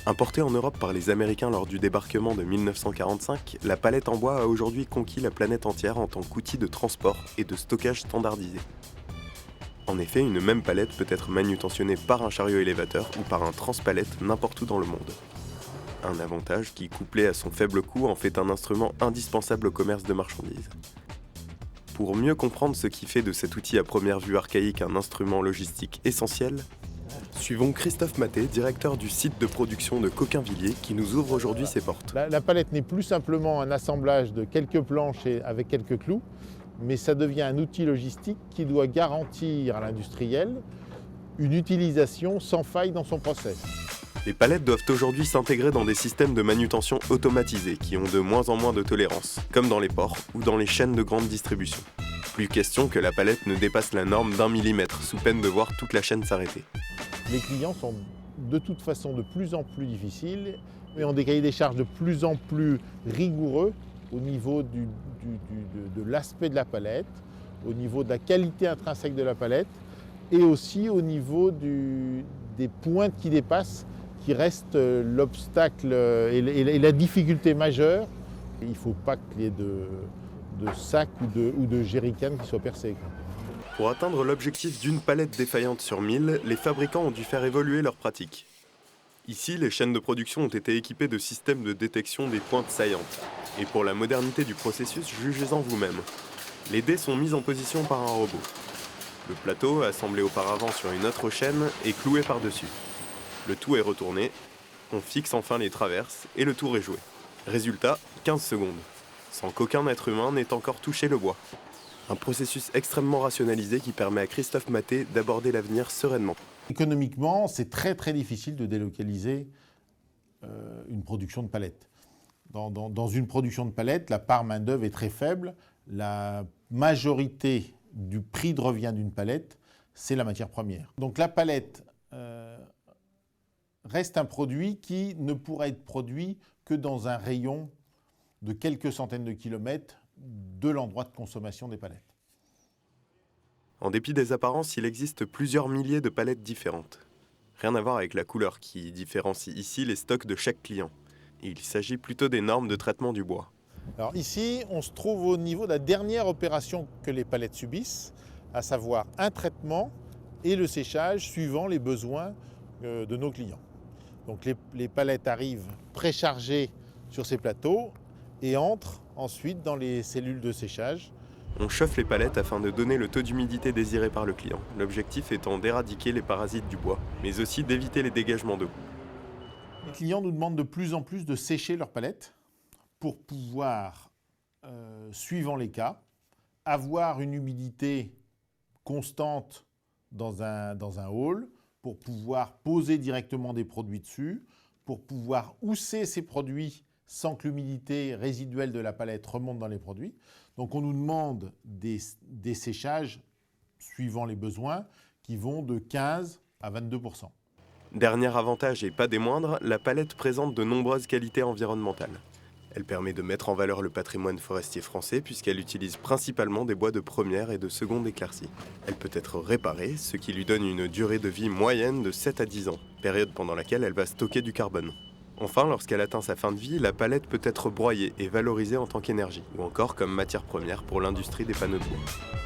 Importée en Europe par les Américains lors du débarquement de 1945, la palette en bois a aujourd'hui conquis la planète entière en tant qu'outil de transport et de stockage standardisé. En effet, une même palette peut être manutentionnée par un chariot élévateur ou par un transpalette n'importe où dans le monde. Un avantage qui, couplé à son faible coût, en fait un instrument indispensable au commerce de marchandises. Pour mieux comprendre ce qui fait de cet outil à première vue archaïque un instrument logistique essentiel, suivons Christophe Maté, directeur du site de production de Coquainvilliers, qui nous ouvre aujourd'hui ses portes. La palette n'est plus simplement un assemblage de quelques planches avec quelques clous, mais ça devient un outil logistique qui doit garantir à l'industriel une utilisation sans faille dans son process. Les palettes doivent aujourd'hui s'intégrer dans des systèmes de manutention automatisés qui ont de moins en moins de tolérance, comme dans les ports ou dans les chaînes de grande distribution. Plus question que la palette ne dépasse la norme d'1 millimètre, sous peine de voir toute la chaîne s'arrêter. Les clients sont de toute façon de plus en plus difficiles et ont des cahiers des charges de plus en plus rigoureux au niveau de l'aspect de la palette, au niveau de la qualité intrinsèque de la palette et aussi au niveau des pointes qui dépassent, qui reste l'obstacle et la difficulté majeure. Il ne faut pas qu'il y ait de sacs ou de jerrycans qui soient percés. Pour atteindre l'objectif d'une palette défaillante sur 1000, les fabricants ont dû faire évoluer leurs pratiques. Ici, les chaînes de production ont été équipées de systèmes de détection des pointes saillantes. Et pour la modernité du processus, jugez-en vous-même. Les dés sont mis en position par un robot. Le plateau, assemblé auparavant sur une autre chaîne, est cloué par-dessus. Le tout est retourné, on fixe enfin les traverses et le tour est joué. Résultat, 15 secondes, sans qu'aucun être humain n'ait encore touché le bois. Un processus extrêmement rationalisé qui permet à Christophe Maté d'aborder l'avenir sereinement. Économiquement, c'est très très difficile de délocaliser une production de palettes. Dans une production de palettes, la part main-d'œuvre est très faible. La majorité du prix de revient d'une palette, c'est la matière première. Donc la palette reste un produit qui ne pourra être produit que dans un rayon de quelques centaines de kilomètres de l'endroit de consommation des palettes. En dépit des apparences, il existe plusieurs milliers de palettes différentes. Rien à voir avec la couleur qui différencie ici les stocks de chaque client. Il s'agit plutôt des normes de traitement du bois. Alors ici, on se trouve au niveau de la dernière opération que les palettes subissent, à savoir un traitement et le séchage suivant les besoins de nos clients. Donc les palettes arrivent préchargées sur ces plateaux et entrent ensuite dans les cellules de séchage. On chauffe les palettes afin de donner le taux d'humidité désiré par le client, l'objectif étant d'éradiquer les parasites du bois, mais aussi d'éviter les dégagements d'eau. Les clients nous demandent de plus en plus de sécher leurs palettes pour pouvoir, suivant les cas, avoir une humidité constante dans un hall, pour pouvoir poser directement des produits dessus, pour pouvoir housser ces produits sans que l'humidité résiduelle de la palette remonte dans les produits. Donc on nous demande des séchages, suivant les besoins, qui vont de 15 à 22%. Dernier avantage et pas des moindres, la palette présente de nombreuses qualités environnementales. Elle permet de mettre en valeur le patrimoine forestier français puisqu'elle utilise principalement des bois de première et de seconde éclaircie. Elle peut être réparée, ce qui lui donne une durée de vie moyenne de 7 à 10 ans, période pendant laquelle elle va stocker du carbone. Enfin, lorsqu'elle atteint sa fin de vie, la palette peut être broyée et valorisée en tant qu'énergie, ou encore comme matière première pour l'industrie des panneaux de bois.